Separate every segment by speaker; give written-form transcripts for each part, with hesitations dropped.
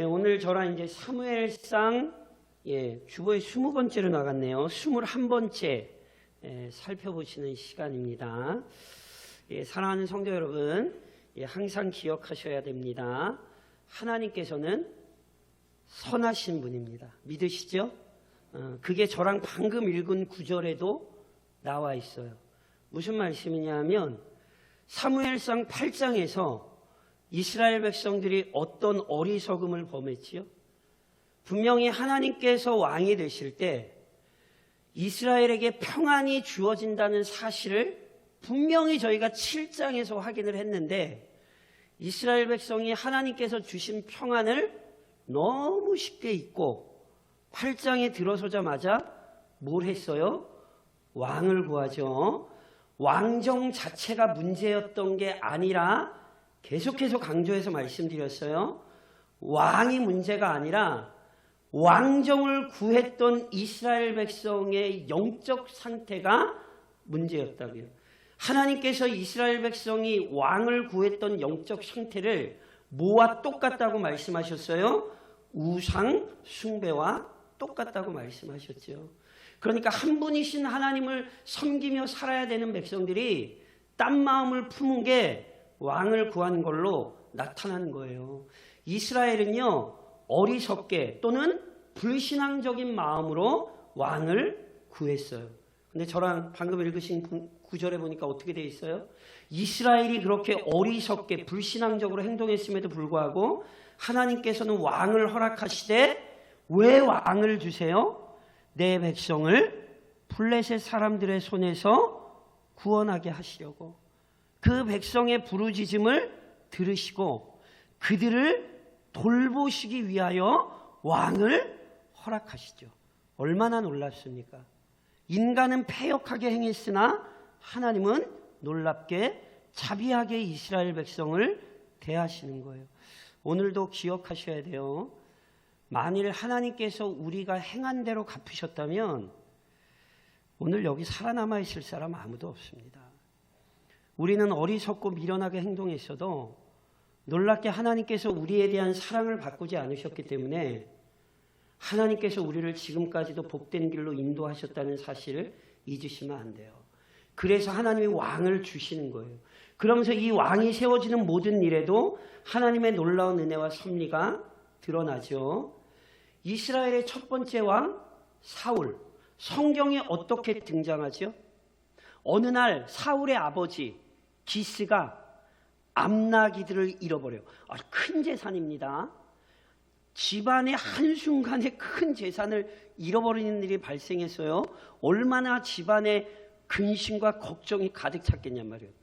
Speaker 1: 오늘 저랑 이제 사무엘상 주보의 20번째로 나갔네요. 21번째 살펴보시는 시간입니다. 사랑하는 성도 여러분, 항상 기억하셔야 됩니다. 하나님께서는 선하신 분입니다. 믿으시죠? 그게 저랑 방금 읽은 구절에도 나와 있어요. 무슨 말씀이냐 하면 사무엘상 8장에서 이스라엘 백성들이 어떤 어리석음을 범했지요? 분명히 하나님께서 왕이 되실 때 이스라엘에게 평안이 주어진다는 사실을 분명히 저희가 7장에서 확인을 했는데 이스라엘 백성이 하나님께서 주신 평안을 너무 쉽게 잊고 8장에 들어서자마자 뭘 했어요? 왕을 구하죠. 왕정 자체가 문제였던 게 아니라 계속해서 강조해서 말씀드렸어요. 왕이 문제가 아니라 왕정을 구했던 이스라엘 백성의 영적 상태가 문제였다고요. 하나님께서 이스라엘 백성이 왕을 구했던 영적 상태를 뭐와 똑같다고 말씀하셨어요? 우상 숭배와 똑같다고 말씀하셨죠. 그러니까 한 분이신 하나님을 섬기며 살아야 되는 백성들이 딴 마음을 품은 게 왕을 구한 걸로 나타나는 거예요. 이스라엘은요, 어리석게 또는 불신앙적인 마음으로 왕을 구했어요. 근데 저랑 방금 읽으신 구절에 보니까 어떻게 돼 있어요? 이스라엘이 그렇게 어리석게 불신앙적으로 행동했음에도 불구하고 하나님께서는 왕을 허락하시되 왜 왕을 주세요? 내 백성을 블레셋 사람들의 손에서 구원하게 하시려고. 그 백성의 부르짖음을 들으시고 그들을 돌보시기 위하여 왕을 허락하시죠. 얼마나 놀랍습니까? 인간은 패역하게 행했으나 하나님은 놀랍게 자비하게 이스라엘 백성을 대하시는 거예요. 오늘도 기억하셔야 돼요. 만일 하나님께서 우리가 행한 대로 갚으셨다면 오늘 여기 살아남아 있을 사람 아무도 없습니다. 우리는 어리석고 미련하게 행동했어도 놀랍게 하나님께서 우리에 대한 사랑을 바꾸지 않으셨기 때문에 하나님께서 우리를 지금까지도 복된 길로 인도하셨다는 사실을 잊으시면 안 돼요. 그래서 하나님이 왕을 주시는 거예요. 그러면서 이 왕이 세워지는 모든 일에도 하나님의 놀라운 은혜와 섭리가 드러나죠. 이스라엘의 첫 번째 왕 사울. 성경에 어떻게 등장하죠? 어느 날 사울의 아버지 기스가 암나기들을 잃어버려요. 큰 재산입니다. 집안의 한순간에 큰 재산을 잃어버리는 일이 발생했어요. 얼마나 집안에 근심과 걱정이 가득 찼겠냔 말이에요.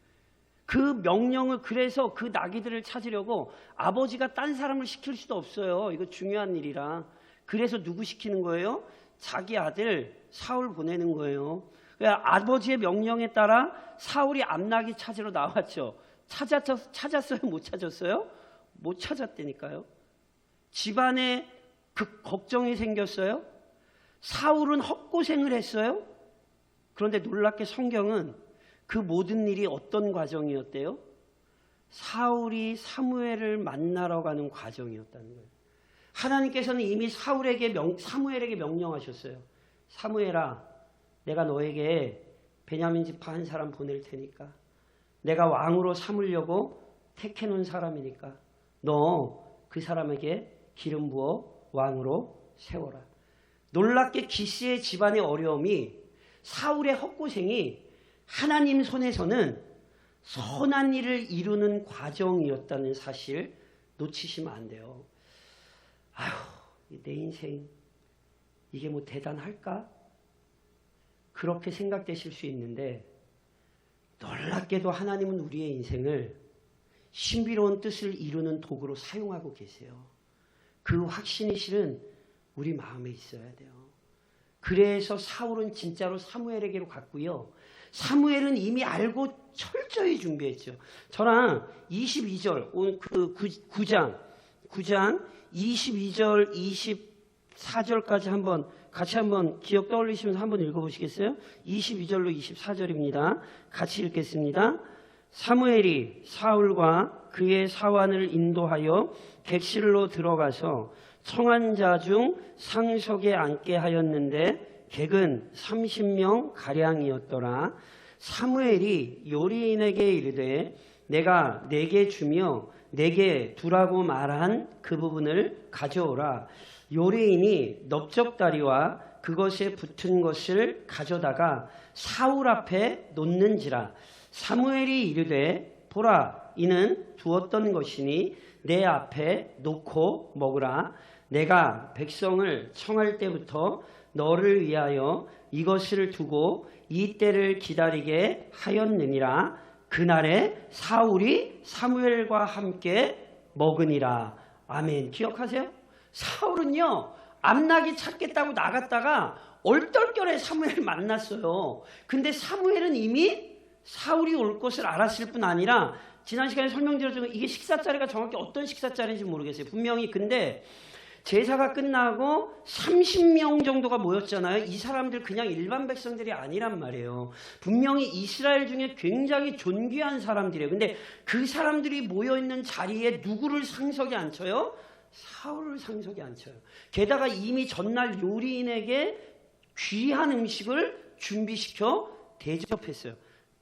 Speaker 1: 그 명령을 그래서 그 나귀들을 찾으려고 아버지가 딴 사람을 시킬 수도 없어요. 이거 중요한 일이라. 그래서 누구 시키는 거예요? 자기 아들 사울 보내는 거예요. 아버지의 명령에 따라 사울이 암나귀 찾으러 나왔죠. 찾았어요? 못 찾았어요? 못 찾았다니까요. 집안에 걱정이 생겼어요. 사울은 헛고생을 했어요. 그런데 놀랍게 성경은 그 모든 일이 어떤 과정이었대요? 사울이 사무엘을 만나러 가는 과정이었다는 거예요. 하나님께서는 이미 사무엘에게 명령하셨어요. 사무엘아, 내가 너에게 베냐민 지파 한 사람 보낼 테니까 내가 왕으로 삼으려고 택해놓은 사람이니까 너 그 사람에게 기름 부어 왕으로 세워라. 놀랍게 기스의 집안의 어려움이 사울의 헛고생이 하나님 손에서는 선한 일을 이루는 과정이었다는 사실 놓치시면 안 돼요. 내 인생 이게 뭐 대단할까? 그렇게 생각되실 수 있는데 놀랍게도 하나님은 우리의 인생을 신비로운 뜻을 이루는 도구로 사용하고 계세요. 그 확신이 실은 우리 마음에 있어야 돼요. 그래서 사울은 진짜로 사무엘에게로 갔고요. 사무엘은 이미 알고 철저히 준비했죠. 저랑 22절 오늘 그 9장 22절 24절까지 같이 한번 기억 떠올리시면서 한번 읽어보시겠어요? 22절로 24절입니다. 같이 읽겠습니다. 사무엘이 사울과 그의 사환을 인도하여 객실로 들어가서 청한 자 중 상석에 앉게 하였는데 객은 30명 가량이었더라. 사무엘이 요리인에게 이르되 내가 네게 주며 네게 두라고 말한 그 부분을 가져오라. 요리인이 넓적다리와 그것에 붙은 것을 가져다가 사울 앞에 놓는지라. 사무엘이 이르되 보라, 이는 두었던 것이니 내 앞에 놓고 먹으라. 내가 백성을 청할 때부터 너를 위하여 이것을 두고 이 때를 기다리게 하였느니라. 그날에 사울이 사무엘과 함께 먹으니라. 아멘. 기억하세요? 사울은요, 암나기 찾겠다고 나갔다가 얼떨결에 사무엘을 만났어요. 근데 사무엘은 이미 사울이 올 것을 알았을 뿐 아니라, 지난 시간에 설명드렸지만 이게 식사 자리가 정확히 어떤 식사 자리인지 모르겠어요. 분명히. 근데 제사가 끝나고 30명 정도가 모였잖아요. 이 사람들 그냥 일반 백성들이 아니란 말이에요. 분명히 이스라엘 중에 굉장히 존귀한 사람들이에요. 근데 그 사람들이 모여있는 자리에 누구를 상석에 앉혀요? 사울을 상석에 앉혀요. 게다가 이미 전날 요리인에게 귀한 음식을 준비시켜 대접했어요.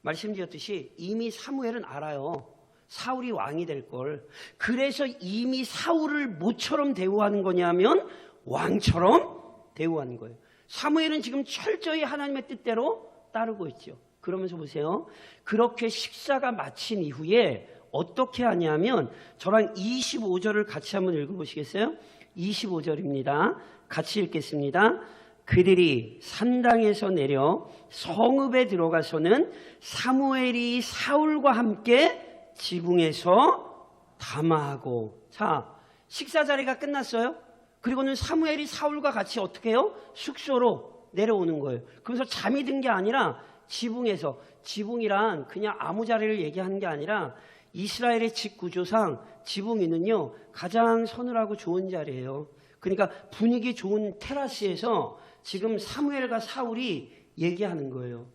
Speaker 1: 말씀드렸듯이 이미 사무엘은 알아요. 사울이 왕이 될 걸. 그래서 이미 사울을 뭐처럼 대우하는 거냐면 왕처럼 대우하는 거예요. 사무엘은 지금 철저히 하나님의 뜻대로 따르고 있죠. 그러면서 보세요. 그렇게 식사가 마친 이후에 어떻게 하냐면 저랑 25절을 같이 한번 읽어보시겠어요? 25절입니다. 같이 읽겠습니다. 그들이 산당에서 내려 성읍에 들어가서는 사무엘이 사울과 함께 지붕에서 담화하고. 자, 식사 자리가 끝났어요. 그리고는 사무엘이 사울과 같이 어떻게 해요? 숙소로 내려오는 거예요. 그래서 잠이 든 게 아니라 지붕에서, 지붕이란 그냥 아무 자리를 얘기하는 게 아니라 이스라엘의 집 구조상 지붕 위는요 가장 서늘하고 좋은 자리예요. 그러니까 분위기 좋은 테라스에서 지금 사무엘과 사울이 얘기하는 거예요.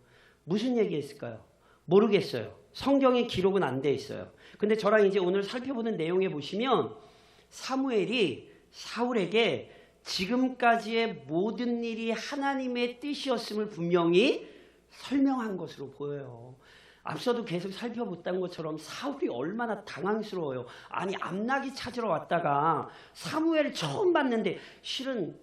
Speaker 1: 무슨 얘기했을까요? 모르겠어요. 성경에 기록은 안 돼 있어요. 근데 저랑 이제 오늘 살펴보는 내용에 보시면 사무엘이 사울에게 지금까지의 모든 일이 하나님의 뜻이었음을 분명히 설명한 것으로 보여요. 앞서도 계속 살펴봤던 것처럼 사울이 얼마나 당황스러워요. 아니, 암나기 찾으러 왔다가 사무엘을 처음 봤는데, 실은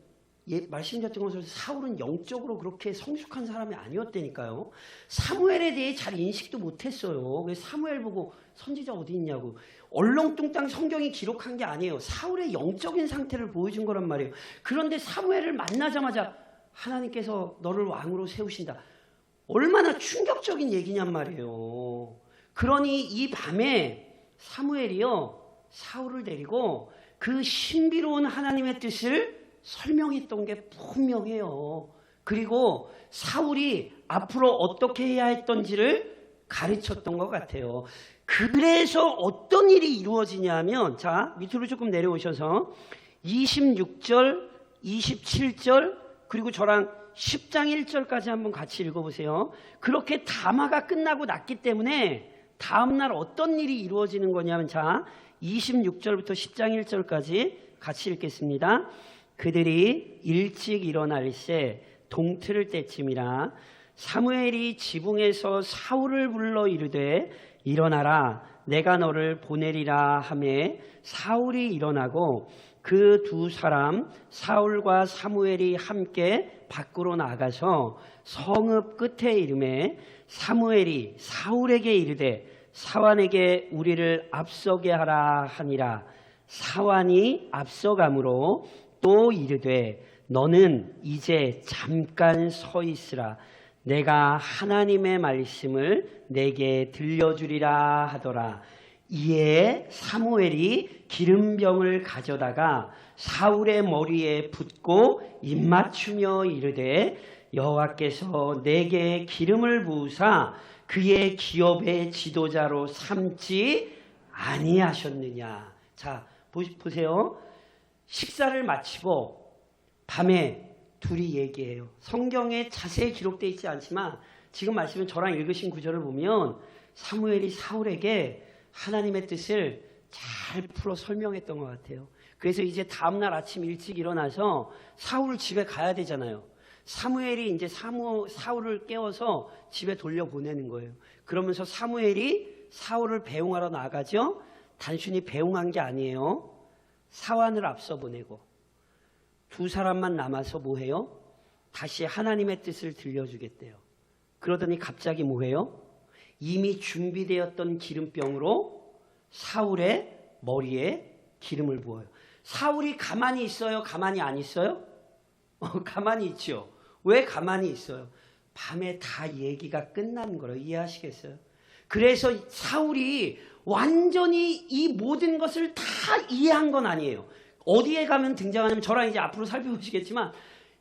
Speaker 1: 말씀드렸던 것처럼 사울은 영적으로 그렇게 성숙한 사람이 아니었다니까요. 사무엘에 대해 잘 인식도 못했어요. 그래서 사무엘 보고 선지자 어디 있냐고. 얼렁뚱땅 성경이 기록한 게 아니에요. 사울의 영적인 상태를 보여준 거란 말이에요. 그런데 사무엘을 만나자마자 하나님께서 너를 왕으로 세우신다. 얼마나 충격적인 얘기냔 말이에요. 그러니 이 밤에 사무엘이요 사울을 데리고 그 신비로운 하나님의 뜻을 설명했던 게 분명해요. 그리고 사울이 앞으로 어떻게 해야 했던지를 가르쳤던 것 같아요. 그래서 어떤 일이 이루어지냐면, 자, 밑으로 조금 내려오셔서 26절, 27절, 그리고 저랑 10장 1절까지 한번 같이 읽어보세요. 그렇게 담화가 끝나고 났기 때문에 다음날 어떤 일이 이루어지는 거냐면, 자, 26절부터 10장 1절까지 같이 읽겠습니다. 그들이 일찍 일어날새 동틀을 때쯤이라 사무엘이 지붕에서 사울을 불러 이르되 일어나라, 내가 너를 보내리라 하매 사울이 일어나고 그 두 사람 사울과 사무엘이 함께 밖으로 나가서 성읍 끝에 이르매 사무엘이 사울에게 이르되 사완에게 우리를 앞서게 하라 하니라. 사완이 앞서가므로 또 이르되 너는 이제 잠깐 서 있으라, 내가 하나님의 말씀을 내게 들려주리라 하더라. 이에 사무엘이 기름병을 가져다가 사울의 머리에 붓고 입맞추며 이르되 여호와께서 내게 기름을 부으사 그의 기업의 지도자로 삼지 아니하셨느냐. 자, 보세요. 식사를 마치고 밤에 둘이 얘기해요. 성경에 자세히 기록되어 있지 않지만 지금 말씀은 저랑 읽으신 구절을 보면 사무엘이 사울에게 하나님의 뜻을 잘 풀어 설명했던 것 같아요. 그래서 이제 다음날 아침 일찍 일어나서 사울 집에 가야 되잖아요. 사무엘이 이제 사울을 깨워서 집에 돌려보내는 거예요. 그러면서 사무엘이 사울을 배웅하러 나가죠. 단순히 배웅한 게 아니에요. 사환을 앞서 보내고 두 사람만 남아서 뭐해요? 다시 하나님의 뜻을 들려주겠대요. 그러더니 갑자기 뭐해요? 이미 준비되었던 기름병으로 사울의 머리에 기름을 부어요. 사울이 가만히 있어요? 가만히 안 있어요? 가만히 있죠. 왜 가만히 있어요? 밤에 다 얘기가 끝난 거로 이해하시겠어요? 그래서 사울이 완전히 이 모든 것을 다 이해한 건 아니에요. 어디에 가면 등장하냐면 저랑 이제 앞으로 살펴보시겠지만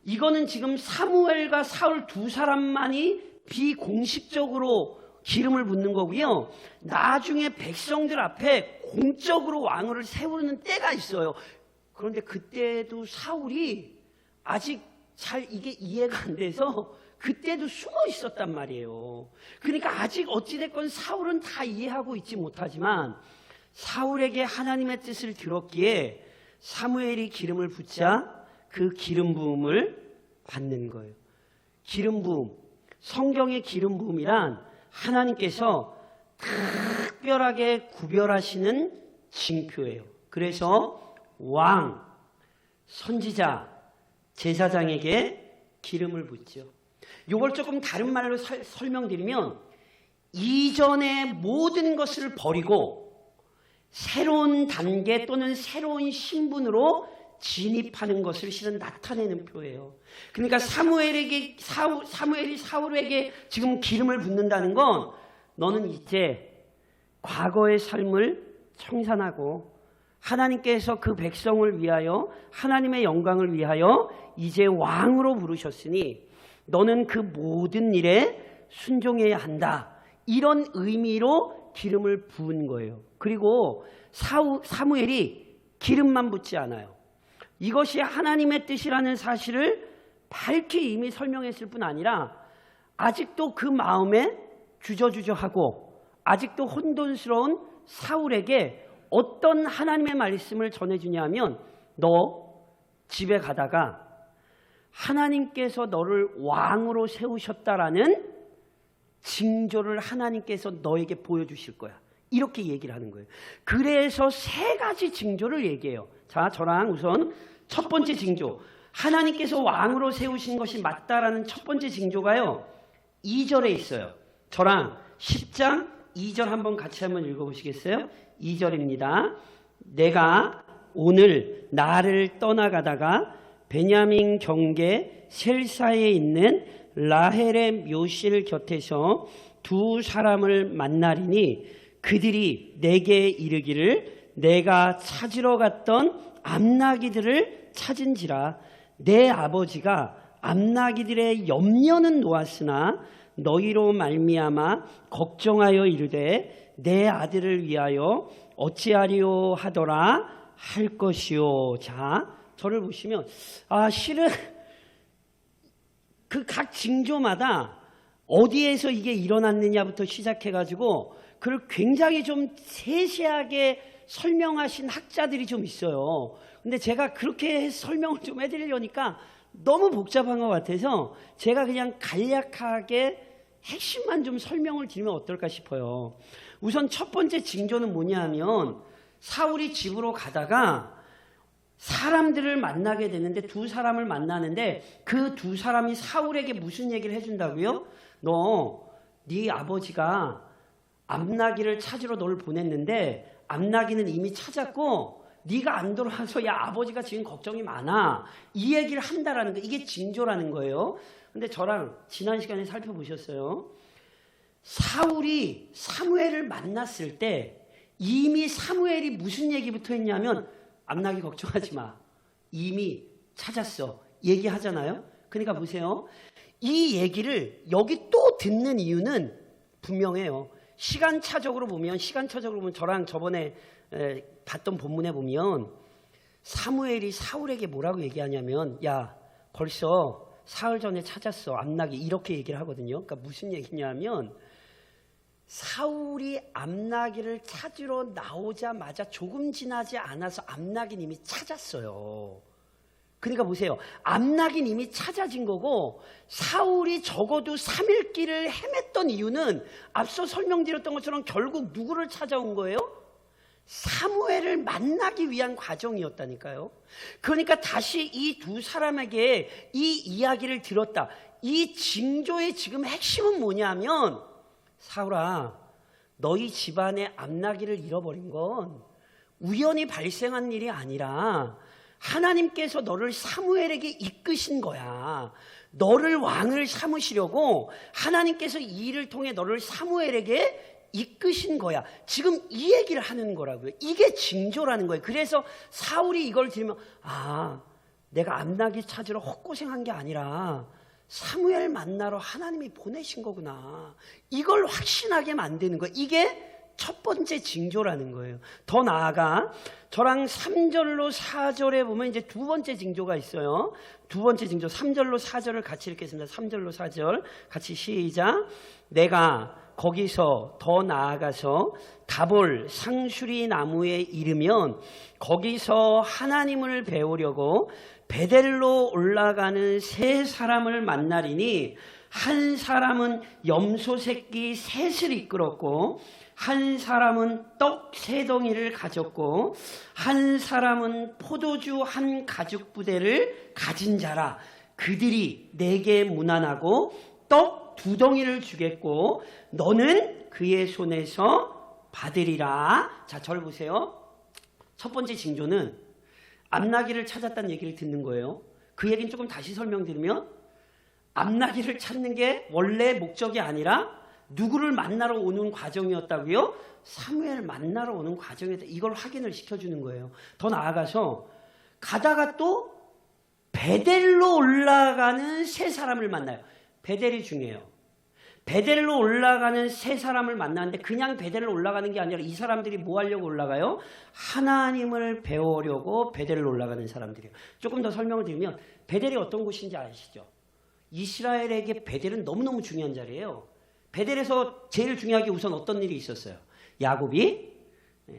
Speaker 1: 이거는 지금 사무엘과 사울 두 사람만이 비공식적으로 기름을 붓는 거고요. 나중에 백성들 앞에 공적으로 왕을 세우는 때가 있어요. 그런데 그때도 사울이 아직 잘 이게 이해가 안 돼서 그때도 숨어 있었단 말이에요. 그러니까 아직 어찌됐건 사울은 다 이해하고 있지 못하지만 사울에게 하나님의 뜻을 들었기에 사무엘이 기름을 붓자 그 기름 부음을 받는 거예요. 기름 부음, 성경의 기름 부음이란 하나님께서 특별하게 구별하시는 징표예요. 그래서 왕, 선지자, 제사장에게 기름을 붓죠. 이걸 조금 다른 말로 설명드리면 이전의 모든 것을 버리고 새로운 단계 또는 새로운 신분으로 진입하는 것을 실은 나타내는 표예요. 그러니까 사무엘이 사울에게 지금 기름을 붓는다는 건 너는 이제 과거의 삶을 청산하고 하나님께서 그 백성을 위하여 하나님의 영광을 위하여 이제 왕으로 부르셨으니 너는 그 모든 일에 순종해야 한다. 이런 의미로 기름을 부은 거예요. 그리고 사무엘이 기름만 붓지 않아요. 이것이 하나님의 뜻이라는 사실을 밝히 이미 설명했을 뿐 아니라 아직도 그 마음에 주저주저하고 아직도 혼돈스러운 사울에게 어떤 하나님의 말씀을 전해주냐면 너 집에 가다가 하나님께서 너를 왕으로 세우셨다라는 징조를 하나님께서 너에게 보여주실 거야. 이렇게 얘기를 하는 거예요. 그래서 세 가지 징조를 얘기해요. 자, 저랑 우선 첫 번째 징조, 하나님께서 왕으로 세우신 것이 맞다라는 첫 번째 징조가요 2절에 있어요. 저랑 10장 2절 한번 같이 한번 읽어보시겠어요? 2절입니다. 내가 오늘 나를 떠나가다가 베냐민 경계 셀사에 있는 라헬의 묘실 곁에서 두 사람을 만나리니 그들이 내게 이르기를 내가 찾으러 갔던 암나기들을 찾은지라 내 아버지가 암나기들의 염려는 놓았으나 너희로 말미암아 걱정하여 이르되 내 아들을 위하여 어찌하리오 하더라 할 것이요. 자, 저를 보시면 실은 그 각 징조마다 어디에서 이게 일어났느냐부터 시작해가지고 그걸 굉장히 좀 세세하게 설명하신 학자들이 좀 있어요. 근데 제가 그렇게 설명을 좀 해드리려니까 너무 복잡한 것 같아서 제가 그냥 간략하게 핵심만 좀 설명을 드리면 어떨까 싶어요. 우선 첫 번째 징조는 뭐냐 하면 사울이 집으로 가다가 사람들을 만나게 되는데 두 사람을 만나는데 그 두 사람이 사울에게 무슨 얘기를 해준다고요? 너 네 아버지가 암나기를 찾으러 너를 보냈는데 암나기는 이미 찾았고 네가 안 돌아와서 야 아버지가 지금 걱정이 많아 이 얘기를 한다라는 거 이게 징조라는 거예요. 근데 저랑 지난 시간에 살펴보셨어요. 사울이 사무엘을 만났을 때 이미 사무엘이 무슨 얘기부터 했냐면 암나기 걱정하지 마 이미 찾았어 얘기하잖아요. 그러니까 보세요. 이 얘기를 여기 또 듣는 이유는 분명해요. 시간차적으로 보면 저랑 저번에 봤던 본문에 보면 사무엘이 사울에게 뭐라고 얘기하냐면 야 벌써 사흘 전에 찾았어 암나기 이렇게 얘기를 하거든요. 그러니까 무슨 얘기냐면 사울이 암나기를 찾으러 나오자마자 조금 지나지 않아서 암나기님이 찾았어요. 그러니까 보세요. 암나기님이 찾아진 거고 사울이 적어도 3일 길을 헤맸던 이유는 앞서 설명드렸던 것처럼 결국 누구를 찾아온 거예요? 사무엘을 만나기 위한 과정이었다니까요. 그러니까 다시 이 두 사람에게 이 이야기를 들었다. 이 징조의 지금 핵심은 뭐냐면 사울아, 너희 집안의 암나기를 잃어버린 건 우연히 발생한 일이 아니라 하나님께서 너를 사무엘에게 이끄신 거야. 너를 왕을 삼으시려고 하나님께서 이 일을 통해 너를 사무엘에게 이끄신 거야. 지금 이 얘기를 하는 거라고요. 이게 징조라는 거예요. 그래서 사울이 이걸 들으면 내가 암나기 찾으러 헛고생한 게 아니라 사무엘 만나러 하나님이 보내신 거구나. 이걸 확신하게 만드는 거예요. 이게 첫 번째 징조라는 거예요. 더 나아가 저랑 3절로 4절에 보면 이제 두 번째 징조가 있어요. 두 번째 징조 3절로 4절을 같이 읽겠습니다. 3절로 4절 같이 시작. 내가 거기서 더 나아가서 다볼 상수리 나무에 이르면 거기서 하나님을 배우려고 베델로 올라가는 세 사람을 만나리니 한 사람은 염소 새끼 셋을 이끌었고 한 사람은 떡 세 덩이를 가졌고 한 사람은 포도주 한 가죽 부대를 가진 자라. 그들이 내게 문안하고 떡 두 덩이를 주겠고 너는 그의 손에서 받으리라. 자, 저를 보세요. 첫 번째 징조는 암나기를 찾았다는 얘기를 듣는 거예요. 그 얘기는 조금 다시 설명드리면 암나기를 찾는 게 원래 목적이 아니라 누구를 만나러 오는 과정이었다고요? 사무엘을 만나러 오는 과정이었다. 이걸 확인을 시켜주는 거예요. 더 나아가서 가다가 또 베델로 올라가는 세 사람을 만나요. 베델이 중요해요. 베델로 올라가는 세 사람을 만나는데 그냥 베델로 올라가는 게 아니라 이 사람들이 뭐 하려고 올라가요? 하나님을 배우려고 베델로 올라가는 사람들이에요. 조금 더 설명을 드리면 베델이 어떤 곳인지 아시죠? 이스라엘에게 베델은 너무너무 중요한 자리예요. 베델에서 제일 중요하게 우선 어떤 일이 있었어요? 야곱이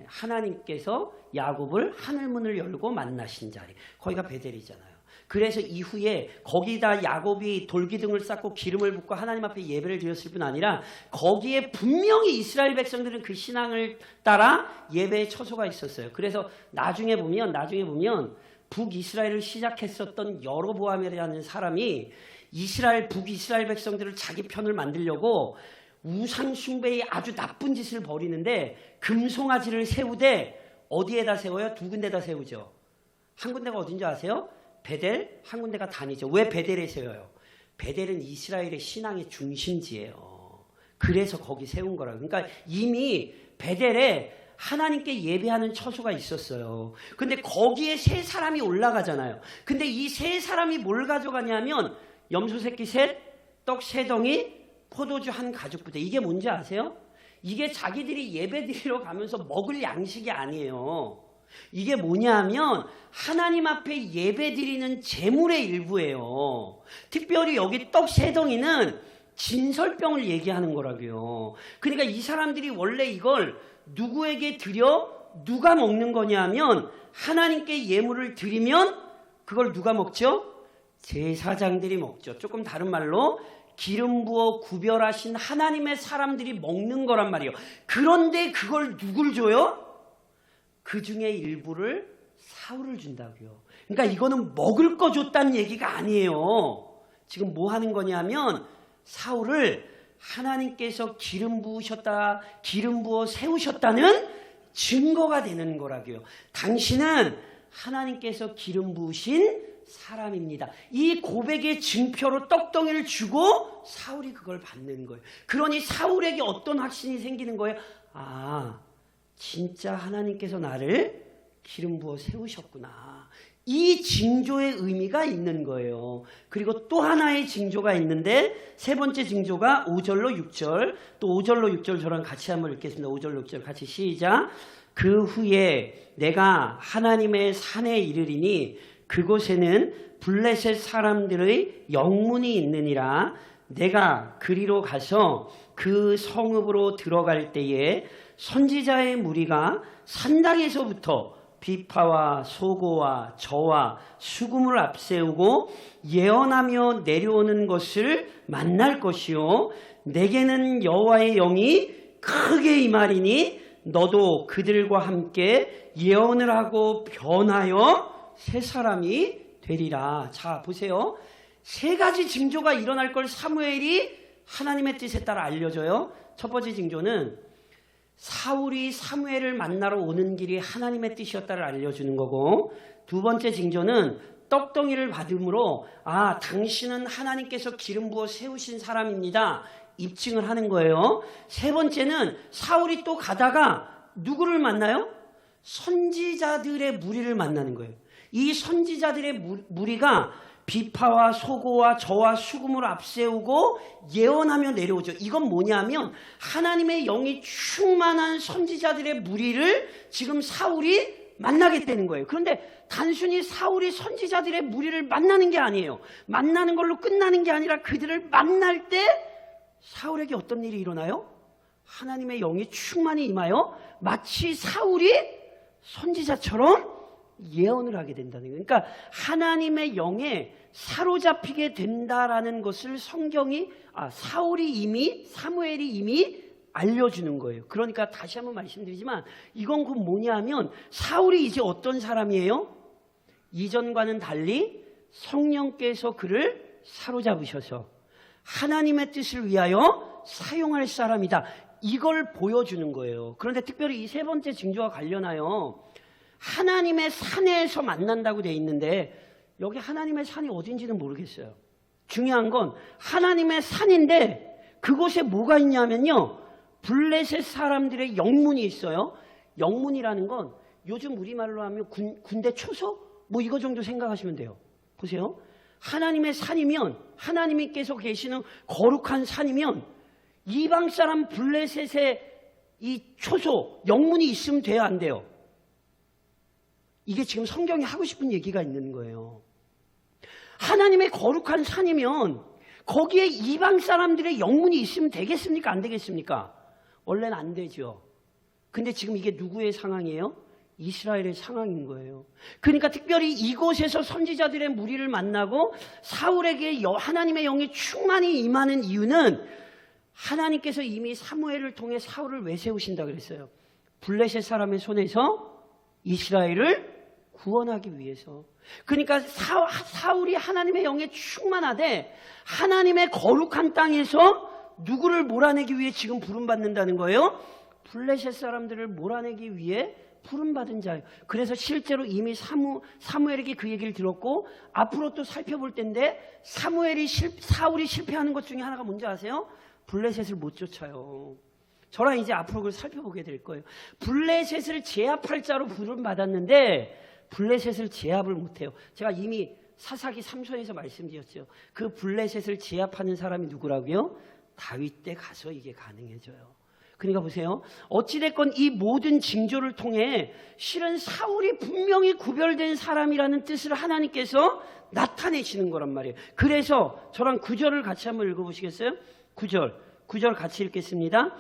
Speaker 1: 하나님께서 야곱을 하늘문을 열고 만나신 자리. 거기가 베델이잖아요. 그래서 이후에 거기다 야곱이 돌기둥을 쌓고 기름을 붓고 하나님 앞에 예배를 드렸을 뿐 아니라 거기에 분명히 이스라엘 백성들은 그 신앙을 따라 예배의 처소가 있었어요. 그래서 나중에 보면 북이스라엘을 시작했었던 여로보암이라는 사람이 북이스라엘 백성들을 자기 편을 만들려고 우상 숭배의 아주 나쁜 짓을 벌이는데 금송아지를 세우되 어디에다 세워요? 두 군데다 세우죠. 한 군데가 어딘지 아세요? 베델, 한 군데가 단이죠. 왜 베델에 세워요? 베델은 이스라엘의 신앙의 중심지예요. 그래서 거기 세운 거라고. 그러니까 이미 베델에 하나님께 예배하는 처소가 있었어요. 근데 거기에 세 사람이 올라가잖아요. 근데 이 세 사람이 뭘 가져가냐면 염소 새끼 셋, 떡 세 덩이, 포도주 한 가죽 부대. 이게 뭔지 아세요? 이게 자기들이 예배 드리러 가면서 먹을 양식이 아니에요. 이게 뭐냐면 하나님 앞에 예배 드리는 제물의 일부예요. 특별히 여기 떡 세 덩이는 진설병을 얘기하는 거라고요. 그러니까 이 사람들이 원래 이걸 누구에게 드려 누가 먹는 거냐면 하나님께 예물을 드리면 그걸 누가 먹죠? 제사장들이 먹죠. 조금 다른 말로 기름 부어 구별하신 하나님의 사람들이 먹는 거란 말이에요. 그런데 그걸 누굴 줘요? 그 중에 일부를 사울을 준다고요. 그러니까 이거는 먹을 거 줬다는 얘기가 아니에요. 지금 뭐 하는 거냐면 사울을 하나님께서 기름 부어 세우셨다는 증거가 되는 거라고요. 당신은 하나님께서 기름 부으신 사람입니다. 이 고백의 증표로 떡덩이를 주고 사울이 그걸 받는 거예요. 그러니 사울에게 어떤 확신이 생기는 거예요? 진짜 하나님께서 나를 기름 부어 세우셨구나. 이 징조의 의미가 있는 거예요. 그리고 또 하나의 징조가 있는데 세 번째 징조가 5절로 6절. 또 5절로 6절 저랑 같이 한번 읽겠습니다. 5절로 6절 같이 시작. 그 후에 내가 하나님의 산에 이르리니 그곳에는 블레셋 사람들의 영문이 있느니라. 내가 그리로 가서 그 성읍으로 들어갈 때에 선지자의 무리가 산당에서부터 비파와 소고와 저와 수금을 앞세우고 예언하며 내려오는 것을 만날 것이요 내게는 여호와의 영이 크게 임하리니 너도 그들과 함께 예언을 하고 변하여 새 사람이 되리라. 자, 보세요. 세 가지 징조가 일어날 걸 사무엘이 하나님의 뜻에 따라 알려줘요. 첫 번째 징조는 사울이 사무엘을 만나러 오는 길이 하나님의 뜻이었다를 알려주는 거고, 두 번째 징조는 떡덩이를 받음으로 당신은 하나님께서 기름 부어 세우신 사람입니다, 입증을 하는 거예요. 세 번째는 사울이 또 가다가 누구를 만나요? 선지자들의 무리를 만나는 거예요. 이 선지자들의 무리가 비파와 소고와 저와 수금을 앞세우고 예언하며 내려오죠. 이건 뭐냐면 하나님의 영이 충만한 선지자들의 무리를 지금 사울이 만나게 되는 거예요. 그런데 단순히 사울이 선지자들의 무리를 만나는 게 아니에요. 만나는 걸로 끝나는 게 아니라 그들을 만날 때 사울에게 어떤 일이 일어나요? 하나님의 영이 충만히 임하여 마치 사울이 선지자처럼 예언을 하게 된다는 거예요. 그러니까 하나님의 영에 사로잡히게 된다라는 것을 성경이 사무엘이 이미 알려주는 거예요. 그러니까 다시 한번 말씀드리지만 이건 곧 뭐냐면 사울이 이제 어떤 사람이에요? 이전과는 달리 성령께서 그를 사로잡으셔서 하나님의 뜻을 위하여 사용할 사람이다. 이걸 보여주는 거예요. 그런데 특별히 이 세 번째 징조와 관련하여 하나님의 산에서 만난다고 되어 있는데 여기 하나님의 산이 어딘지는 모르겠어요. 중요한 건 하나님의 산인데 그곳에 뭐가 있냐면요, 블레셋 사람들의 영문이 있어요. 영문이라는 건 요즘 우리말로 하면 군대 초소? 뭐 이거 정도 생각하시면 돼요. 보세요. 하나님의 산이면, 하나님께서 계시는 거룩한 산이면 이방 사람 블레셋의 이 초소, 영문이 있으면 돼요, 안 돼요? 이게 지금 성경이 하고 싶은 얘기가 있는 거예요. 하나님의 거룩한 산이면 거기에 이방 사람들의 영문이 있으면 되겠습니까? 안 되겠습니까? 원래는 안 되죠. 근데 지금 이게 누구의 상황이에요? 이스라엘의 상황인 거예요. 그러니까 특별히 이곳에서 선지자들의 무리를 만나고 사울에게 하나님의 영이 충만히 임하는 이유는 하나님께서 이미 사무엘을 통해 사울을 왜 세우신다 그랬어요? 블레셋 사람의 손에서 이스라엘을 구원하기 위해서. 그러니까 사울이 하나님의 영에 충만하되 하나님의 거룩한 땅에서 누구를 몰아내기 위해 지금 부름받는다는 거예요? 블레셋 사람들을 몰아내기 위해 부름받은 자예요. 그래서 실제로 이미 사무엘에게 그 얘기를 들었고 앞으로 또 살펴볼 텐데 사울이 실패하는 것 중에 하나가 뭔지 아세요? 블레셋을 못 쫓아요. 저랑 이제 앞으로 그걸 살펴보게 될 거예요. 블레셋을 제압할 자로 부름받았는데 블레셋을 제압을 못해요. 제가 이미 사사기 3서에서 말씀드렸죠. 그 블레셋을 제압하는 사람이 누구라고요? 다윗 때 가서 이게 가능해져요. 그러니까 보세요. 어찌됐건 이 모든 징조를 통해 실은 사울이 분명히 구별된 사람이라는 뜻을 하나님께서 나타내시는 거란 말이에요. 그래서 저랑 9절을 같이 한번 읽어보시겠어요? 9절 같이 읽겠습니다.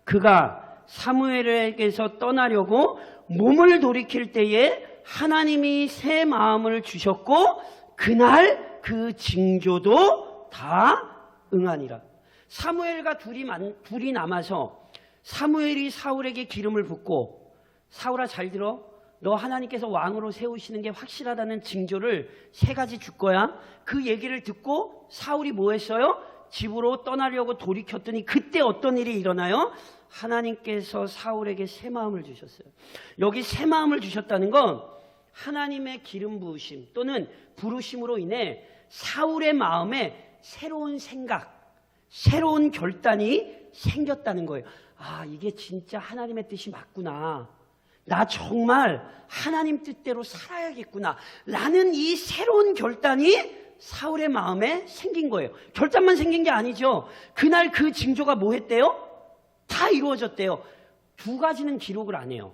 Speaker 1: 그가 사무엘에게서 떠나려고 몸을 돌이킬 때에 하나님이 새 마음을 주셨고 그날 그 징조도 다 응하니라. 사무엘과 둘이 남아서 사무엘이 사울에게 기름을 붓고 사울아 잘 들어, 너 하나님께서 왕으로 세우시는 게 확실하다는 징조를 3가지 줄 거야. 그 얘기를 듣고 사울이 뭐 했어요? 집으로 떠나려고 돌이켰더니 그때 어떤 일이 일어나요? 하나님께서 사울에게 새 마음을 주셨어요. 여기 새 마음을 주셨다는 건 하나님의 기름 부으심 또는 부르심으로 인해 사울의 마음에 새로운 생각, 새로운 결단이 생겼다는 거예요. 이게 진짜 하나님의 뜻이 맞구나. 나 정말 하나님 뜻대로 살아야겠구나 라는 이 새로운 결단이 사울의 마음에 생긴 거예요. 결단만 생긴 게 아니죠. 그날 그 징조가 뭐 했대요? 다 이루어졌대요. 2가지는 기록을 안 해요.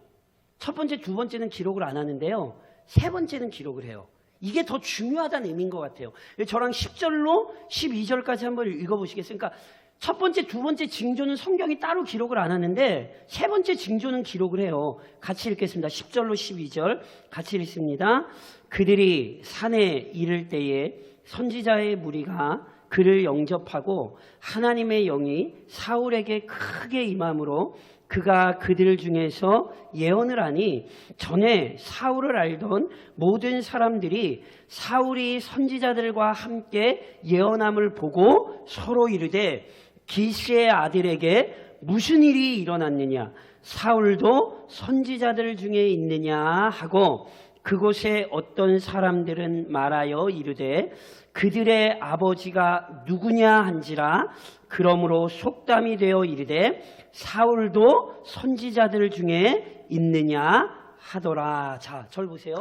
Speaker 1: 첫 번째, 두 번째는 기록을 안 하는데요. 3번째는 기록을 해요. 이게 더 중요하다는 의미인 것 같아요. 저랑 10절로 12절까지 한번 읽어보시겠어요? 그러니까 첫 번째, 두 번째 징조는 성경이 따로 기록을 안 하는데 세 번째 징조는 기록을 해요. 같이 읽겠습니다. 10절로 12절 같이 읽습니다. 그들이 산에 이를 때에 선지자의 무리가 그를 영접하고 하나님의 영이 사울에게 크게 임함으로 그가 그들 중에서 예언을 하니 전에 사울을 알던 모든 사람들이 사울이 선지자들과 함께 예언함을 보고 서로 이르되 기시의 아들에게 무슨 일이 일어났느냐 사울도 선지자들 중에 있느냐 하고 그곳에 어떤 사람들은 말하여 이르되 그들의 아버지가 누구냐 한지라 그러므로 속담이 되어 이르되 사울도 선지자들 중에 있느냐 하더라. 자, 절 보세요.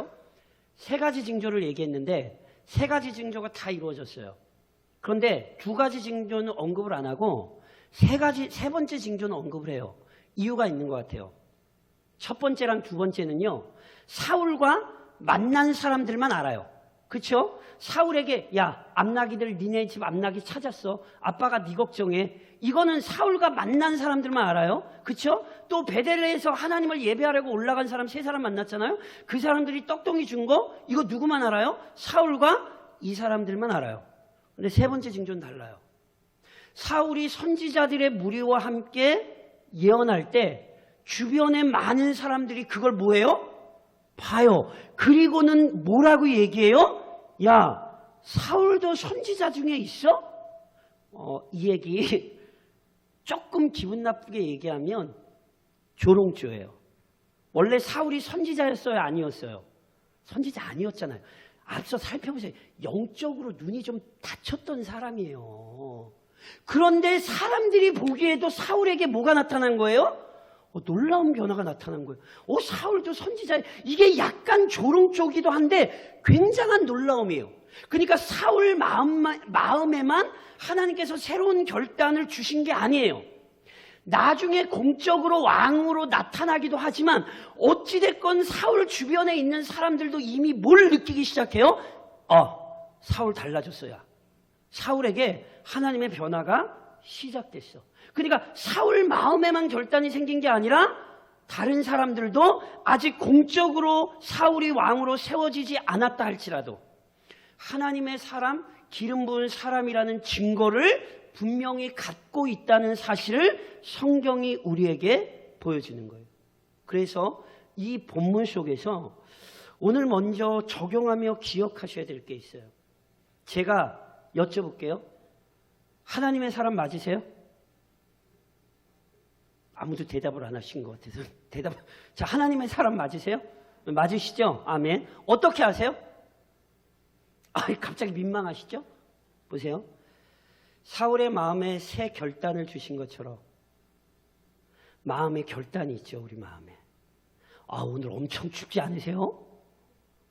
Speaker 1: 세 가지 징조를 얘기했는데 세 가지 징조가 다 이루어졌어요. 그런데 두 가지 징조는 언급을 안 하고 세 번째 징조는 언급을 해요. 이유가 있는 것 같아요. 첫 번째랑 두 번째는요. 사울과 만난 사람들만 알아요. 그렇죠? 사울에게 야 암나기들 니네 집 암나기 찾았어. 아빠가 네 걱정해. 이거는 사울과 만난 사람들만 알아요. 그렇죠? 또 베델레에서 하나님을 예배하려고 올라간 사람 세 사람 만났잖아요. 그 사람들이 떡덩이 준 거 이거 누구만 알아요? 사울과 이 사람들만 알아요. 근데 세 번째 징조는 달라요. 사울이 선지자들의 무리와 함께 예언할 때 주변에 많은 사람들이 그걸 뭐예요? 봐요. 그리고는 뭐라고 얘기해요? 야, 사울도 선지자 중에 있어? 이 얘기 조금 기분 나쁘게 얘기하면 조롱조예요. 원래 사울이 선지자였어요? 아니었어요? 선지자 아니었잖아요. 앞서 살펴보세요. 영적으로 눈이 좀 닫혔던 사람이에요. 그런데 사람들이 보기에도 사울에게 뭐가 나타난 거예요? 놀라운 변화가 나타난 거예요. 사울도 선지자. 이게 약간 조롱조기도 한데 굉장한 놀라움이에요. 그러니까 사울 마음에만 하나님께서 새로운 결단을 주신 게 아니에요. 나중에 공적으로 왕으로 나타나기도 하지만 어찌됐건 사울 주변에 있는 사람들도 이미 뭘 느끼기 시작해요? 사울 달라졌어요. 사울에게 하나님의 변화가 시작됐어. 그러니까 사울 마음에만 결단이 생긴 게 아니라 다른 사람들도 아직 공적으로 사울이 왕으로 세워지지 않았다 할지라도 하나님의 사람, 기름 부은 사람이라는 증거를 분명히 갖고 있다는 사실을 성경이 우리에게 보여주는 거예요. 그래서 이 본문 속에서 오늘 먼저 적용하며 기억하셔야 될 게 있어요. 제가 여쭤볼게요. 하나님의 사람 맞으세요? 아무도 대답을 안 하신 것 같아서 자, 하나님의 사람 맞으세요? 맞으시죠? 아멘. 어떻게 아세요? 갑자기 민망하시죠? 보세요. 사울의 마음에 새 결단을 주신 것처럼 마음의 결단이 있죠. 우리 마음에. 오늘 엄청 춥지 않으세요?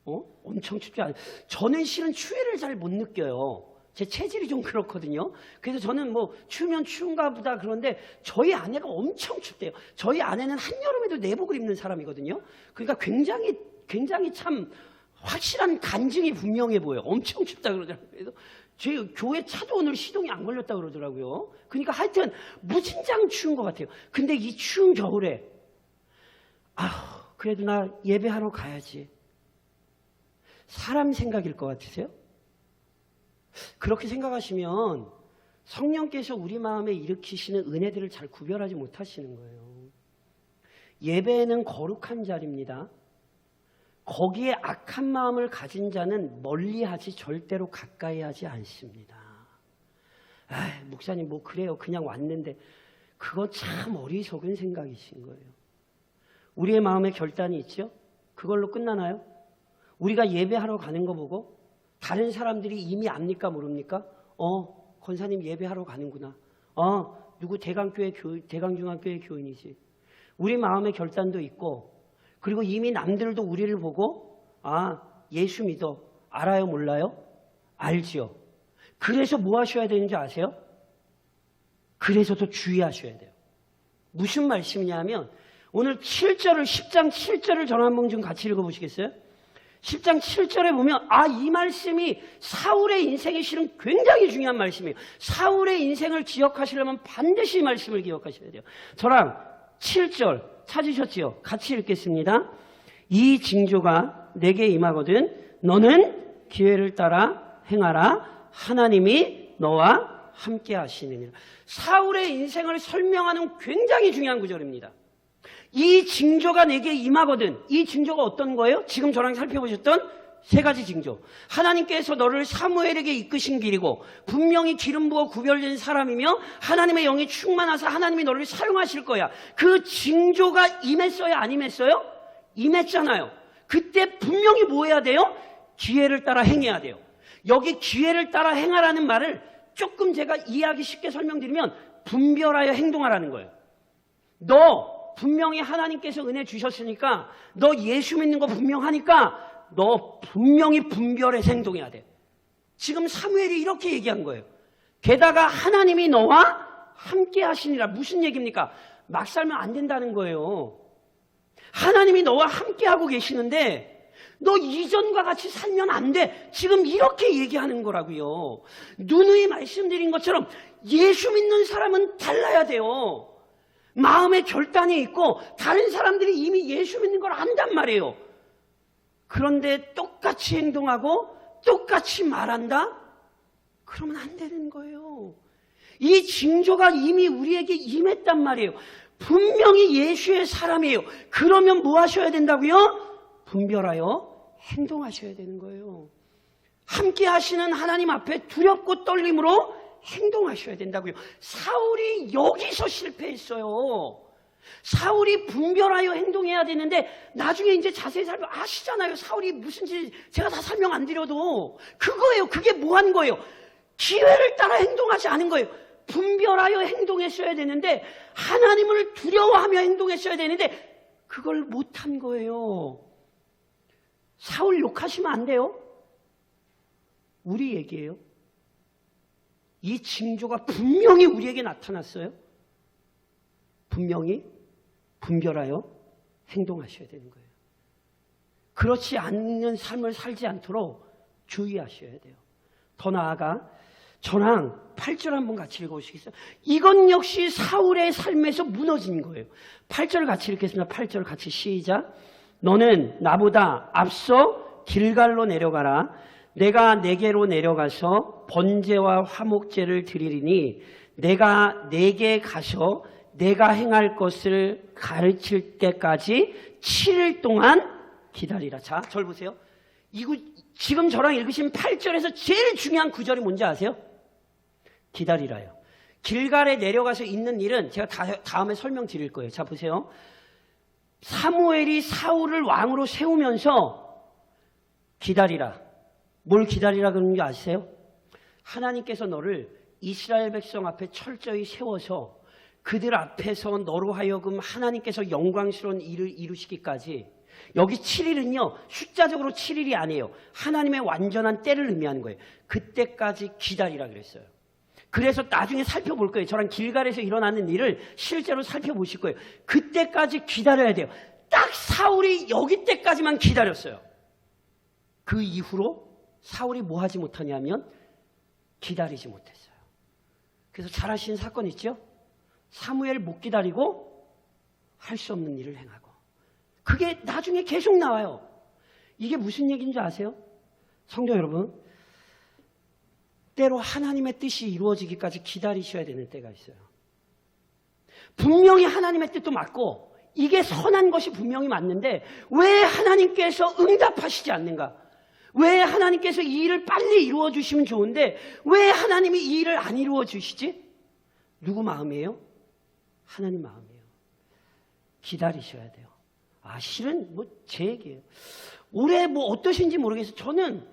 Speaker 1: 엄청 춥지 않으세요? 저는 실은 추위를 잘 못 느껴요. 제 체질이 좀 그렇거든요. 그래서 저는 추우면 추운가 보다 그런데 저희 아내가 엄청 춥대요. 저희 아내는 한여름에도 내복을 입는 사람이거든요. 그러니까 굉장히 참 확실한 간증이 분명해 보여요. 엄청 춥다 그러더라고요. 그래서 저희 교회 차도 오늘 시동이 안 걸렸다 그러더라고요. 그러니까 하여튼 무진장 추운 것 같아요. 근데 이 추운 겨울에 그래도 나 예배하러 가야지. 사람 생각일 것 같으세요? 그렇게 생각하시면 성령께서 우리 마음에 일으키시는 은혜들을 잘 구별하지 못하시는 거예요. 예배는 거룩한 자리입니다. 거기에 악한 마음을 가진 자는 멀리하지 절대로 가까이 하지 않습니다. 목사님 그래요. 그냥 왔는데 그건 참 어리석은 생각이신 거예요. 우리의 마음에 결단이 있죠? 그걸로 끝나나요? 우리가 예배하러 가는 거 보고 다른 사람들이 이미 압니까 모릅니까? 권사님 예배하러 가는구나. 누구 대강중학교의 교인이지. 우리 마음의 결단도 있고 그리고 이미 남들도 우리를 보고 예수 믿어. 알아요 몰라요? 알지요. 그래서 뭐 하셔야 되는지 아세요? 그래서 더 주의하셔야 돼요. 무슨 말씀이냐 하면 오늘 10장 7절을 저랑 한번 좀 같이 읽어보시겠어요? 10장 7절에 보면 이 말씀이 사울의 인생에 실은 굉장히 중요한 말씀이에요. 사울의 인생을 기억하시려면 반드시 이 말씀을 기억하셔야 돼요. 저랑 7절 찾으셨지요? 같이 읽겠습니다. 이 징조가 내게 임하거든 너는 기회를 따라 행하라. 하나님이 너와 함께 하시느니라. 사울의 인생을 설명하는 굉장히 중요한 구절입니다. 이 징조가 내게 임하거든. 이 징조가 어떤 거예요? 지금 저랑 살펴보셨던 세 가지 징조. 하나님께서 너를 사무엘에게 이끄신 길이고 분명히 기름 부어 구별된 사람이며 하나님의 영이 충만하사 하나님이 너를 사용하실 거야. 그 징조가 임했어요? 안 임했어요? 임했잖아요. 그때 분명히 뭐 해야 돼요? 기회를 따라 행해야 돼요. 여기 기회를 따라 행하라는 말을 조금 제가 이해하기 쉽게 설명드리면 분별하여 행동하라는 거예요. 너 분명히 하나님께서 은혜 주셨으니까 너 예수 믿는 거 분명하니까 너 분명히 분별해서 행동해야 돼. 지금 사무엘이 이렇게 얘기한 거예요. 게다가 하나님이 너와 함께 하시니라. 무슨 얘기입니까? 막 살면 안 된다는 거예요. 하나님이 너와 함께 하고 계시는데 너 이전과 같이 살면 안 돼. 지금 이렇게 얘기하는 거라고요. 누누이 말씀드린 것처럼 예수 믿는 사람은 달라야 돼요. 마음의 결단이 있고 다른 사람들이 이미 예수 믿는 걸 안단 말이에요. 그런데 똑같이 행동하고 똑같이 말한다? 그러면 안 되는 거예요. 이 징조가 이미 우리에게 임했단 말이에요. 분명히 예수의 사람이에요. 그러면 뭐 하셔야 된다고요? 분별하여 행동하셔야 되는 거예요. 함께 하시는 하나님 앞에 두렵고 떨림으로 행동하셔야 된다고요. 사울이 여기서 실패했어요. 사울이 분별하여 행동해야 되는데 나중에 이제 자세히 설명 아시잖아요. 사울이 무슨지 제가 다 설명 안 드려도 그거예요. 그게 뭐 한 거예요? 기회를 따라 행동하지 않은 거예요. 분별하여 행동했어야 되는데 하나님을 두려워하며 행동했어야 되는데 그걸 못한 거예요. 사울 욕하시면 안 돼요. 우리 얘기예요. 이 징조가 분명히 우리에게 나타났어요. 분명히 분별하여 행동하셔야 되는 거예요. 그렇지 않는 삶을 살지 않도록 주의하셔야 돼요. 더 나아가 저랑 8절 한번 같이 읽어보시겠어요? 이건 역시 사울의 삶에서 무너진 거예요. 8절 같이 읽겠습니다. 8절 같이 시작. 너는 나보다 앞서 길갈로 내려가라. 내가 내게로 내려가서 번제와 화목제를 드리리니 내가 내게 가서 내가 행할 것을 가르칠 때까지 7일 동안 기다리라. 자, 절 보세요. 지금 저랑 읽으신 8절에서 제일 중요한 구절이 뭔지 아세요? 기다리라요. 길갈에 내려가서 있는 일은 제가 다음에 설명드릴 거예요. 자, 보세요. 사무엘이 사울을 왕으로 세우면서 기다리라. 뭘 기다리라 그러는 게 아세요? 하나님께서 너를 이스라엘 백성 앞에 철저히 세워서 그들 앞에서 너로 하여금 하나님께서 영광스러운 일을 이루시기까지 여기 7일은요 숫자적으로 7일이 아니에요. 하나님의 완전한 때를 의미하는 거예요. 그때까지 기다리라 그랬어요. 그래서 나중에 살펴볼 거예요. 저랑 길갈에서 일어나는 일을 실제로 살펴보실 거예요. 그때까지 기다려야 돼요. 딱 사울이 여기 때까지만 기다렸어요. 그 이후로 사울이 뭐 하지 못하냐면 기다리지 못했어요. 그래서 잘 아시는 사건 있죠? 사무엘 못 기다리고 할 수 없는 일을 행하고 그게 나중에 계속 나와요. 이게 무슨 얘기인지 아세요? 성도 여러분, 때로 하나님의 뜻이 이루어지기까지 기다리셔야 되는 때가 있어요. 분명히 하나님의 뜻도 맞고 이게 선한 것이 분명히 맞는데 왜 하나님께서 응답하시지 않는가? 왜 하나님께서 이 일을 빨리 이루어 주시면 좋은데 왜 하나님이 이 일을 안 이루어 주시지? 누구 마음이에요? 하나님 마음이에요. 기다리셔야 돼요. 실은 제 얘기예요. 올해 어떠신지 모르겠어요. 저는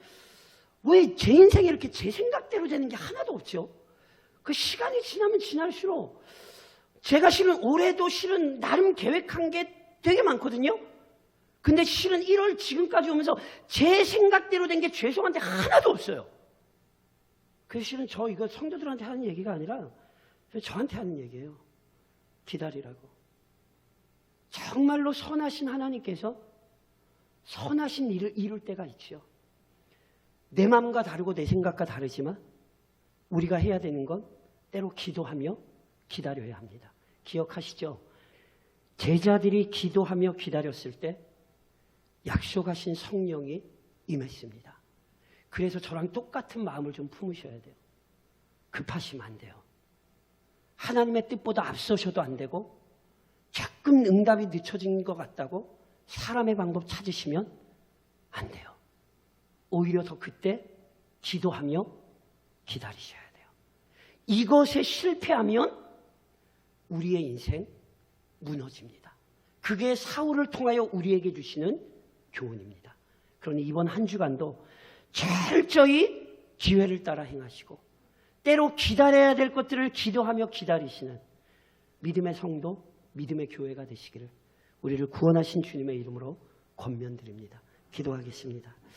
Speaker 1: 왜 제 인생에 이렇게 제 생각대로 되는 게 하나도 없죠? 그 시간이 지나면 지날수록 제가 실은 올해도 실은 나름 계획한 게 되게 많거든요. 근데 실은 1월 지금까지 오면서 제 생각대로 된 게 죄송한데 하나도 없어요. 그래서 실은 저 이거 성도들한테 하는 얘기가 아니라 저한테 하는 얘기예요. 기다리라고. 정말로 선하신 하나님께서 선하신 일을 이룰 때가 있죠. 내 마음과 다르고 내 생각과 다르지만 우리가 해야 되는 건 때로 기도하며 기다려야 합니다. 기억하시죠? 제자들이 기도하며 기다렸을 때 약속하신 성령이 임했습니다. 그래서 저랑 똑같은 마음을 좀 품으셔야 돼요. 급하시면 안 돼요. 하나님의 뜻보다 앞서셔도 안 되고 조금 응답이 늦춰진 것 같다고 사람의 방법 찾으시면 안 돼요. 오히려 더 그때 기도하며 기다리셔야 돼요. 이것에 실패하면 우리의 인생 무너집니다. 그게 사울을 통하여 우리에게 주시는 교훈입니다. 그러니 이번 한 주간도 철저히 기회를 따라 행하시고 때로 기다려야 될 것들을 기도하며 기다리시는 믿음의 성도, 믿음의 교회가 되시기를 우리를 구원하신 주님의 이름으로 권면드립니다. 기도하겠습니다.